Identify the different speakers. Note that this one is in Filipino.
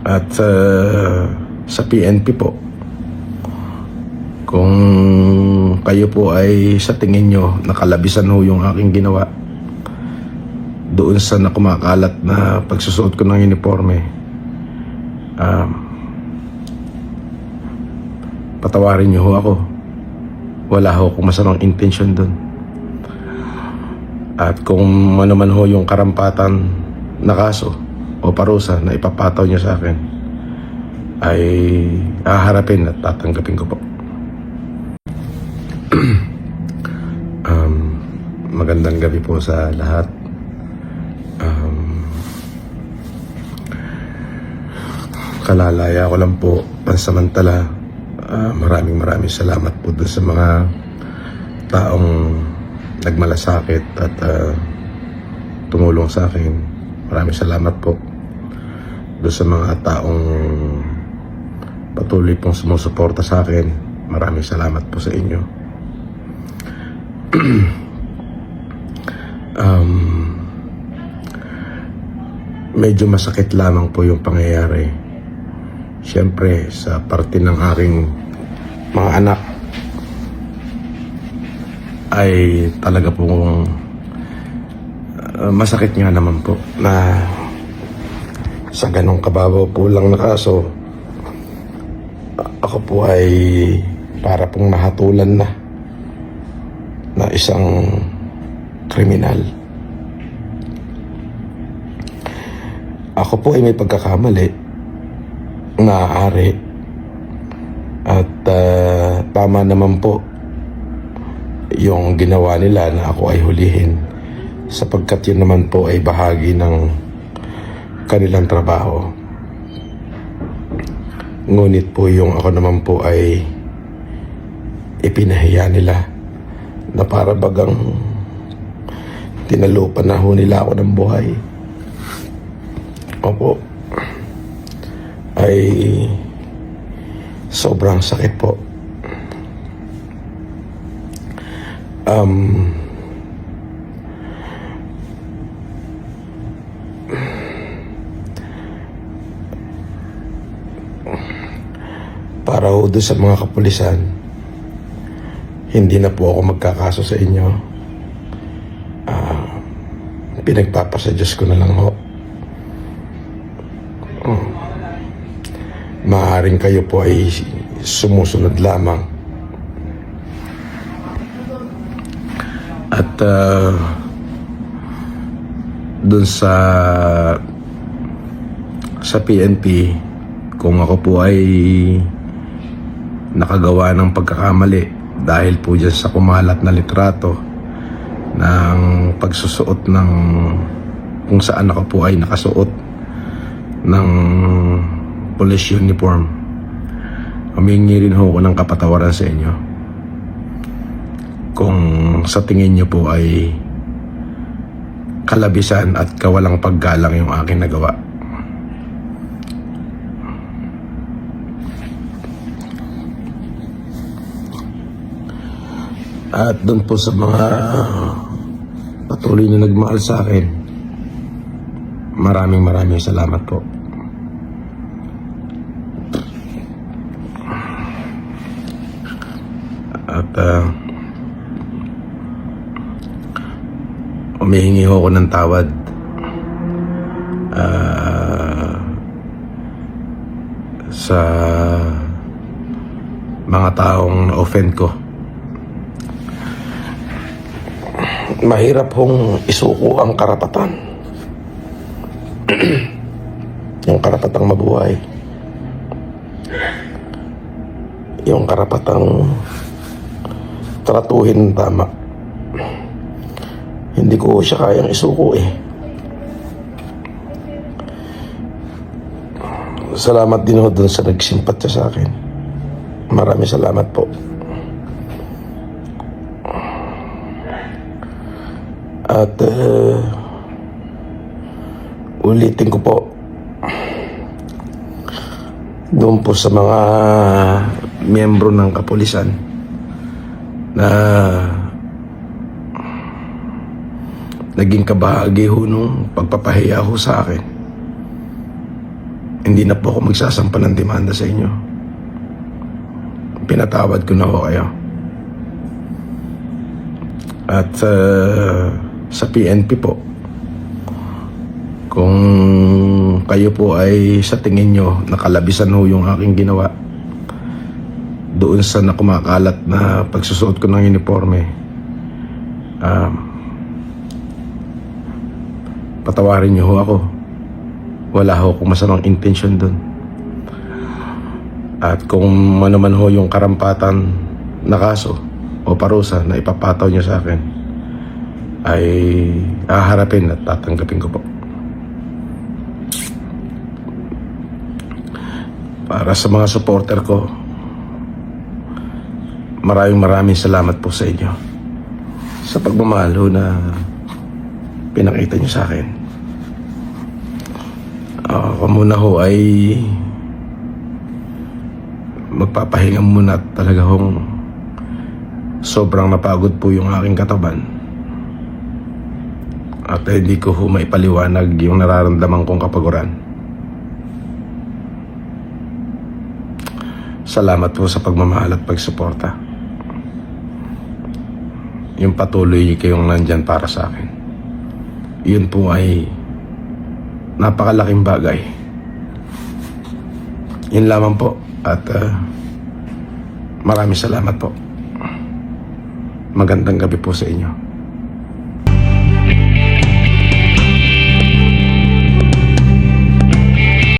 Speaker 1: At sa PNP po, kung kayo po ay sa tingin nyo nakalabisan ho yung aking ginawa doon sa nakumakalat na pagsusuot ko ng uniforme, patawarin nyo ho ako. Wala ho akong masamang intensyon doon. At kung ano man ho yung karampatan na kaso o parusa na ipapataw nyo sa akin, ay haharapin at tatanggapin ko po. Magandang gabi po sa lahat. Kalalaya ko lang po pansamantala. Maraming salamat po doon sa mga taong nagmalasakit at tumulong sa akin. Maraming salamat po doon sa mga taong patuloy pong sumusuporta sa akin. Maraming salamat po sa inyo. Medyo masakit lamang po yung pangyayari. Siyempre, sa parte ng aking mga anak ay talaga pong masakit nga naman po na sa ganong kababaw po lang na kaso, ako po ay para pong nahatulan na isang kriminal. Ako po ay may pagkakamali, maaari, at tama naman po yung ginawa nila na ako ay hulihin, sapagkat yun naman po ay bahagi ng kanilang trabaho. Ngunit po yung ako naman po ay ipinahiya nila na para bagang tinalupan na ho nila ako ng buhay. Opo, ay sobrang sakit po. Para ho doon sa mga kapulisan, hindi na po ako magkakaso sa inyo. Pinagpapasa Diyos ko na lang ho. Maaaring kayo po ay sumusunod lamang. At dun sa PNP, kung ako po ay nakagawa ng pagkakamali dahil po dyan sa kumalat na litrato ng pagsusuot ng kung saan ako po ay nakasuot ng police uniform, humingi rin ho ako ng kapatawaran sa inyo kung sa tingin nyo po ay kalabisan at kawalang paggalang yung aking nagawa. At doon po sa mga patuloy na nagmahal sa akin, maraming salamat po. At humihingi ho ako ng tawad sa mga taong na-offend ko. Mahirap hong isuko ang karapatan. Yung karapatang mabuhay, yung karapatang tratuhin tama, hindi ko siya kayang isuko eh. Salamat din ho dun sa nagsimpatya sa akin. Maraming salamat po. At ulitin ko po, doon po sa mga miyembro ng kapulisan na naging kabahagi ho nung pagpapahiya ho sa akin, hindi na po ako magsasampa ng demanda sa inyo. Pinatawad ko na ho kayo. At sa PNP po, kung kayo po ay sa tingin nyo nakalabisan ho yung aking ginawa doon sa nakumakalat na pagsusuot ko ng uniforme, patawarin nyo ho ako. Wala ho akong masamang intention doon. At kung ano man ho yung karampatan na kaso o parusa na ipapataw nyo sa akin, ay haharapin at tatanggapin ko po. Para sa mga supporter ko, maraming salamat po sa inyo sa pagmamahal ho na pinakita nyo sa akin. Ako muna ho ay magpapahinga muna at talaga hong sobrang napagod po yung aking katawan. At hindi ko ho maipaliwanag yung nararamdaman kong kapaguran. Salamat po sa pagmamahal at pagsuporta. Yung patuloy kayong nandyan para sa akin. Yun po ay napakalaking bagay. Yun lamang po. At maraming salamat po. Magandang gabi po sa inyo.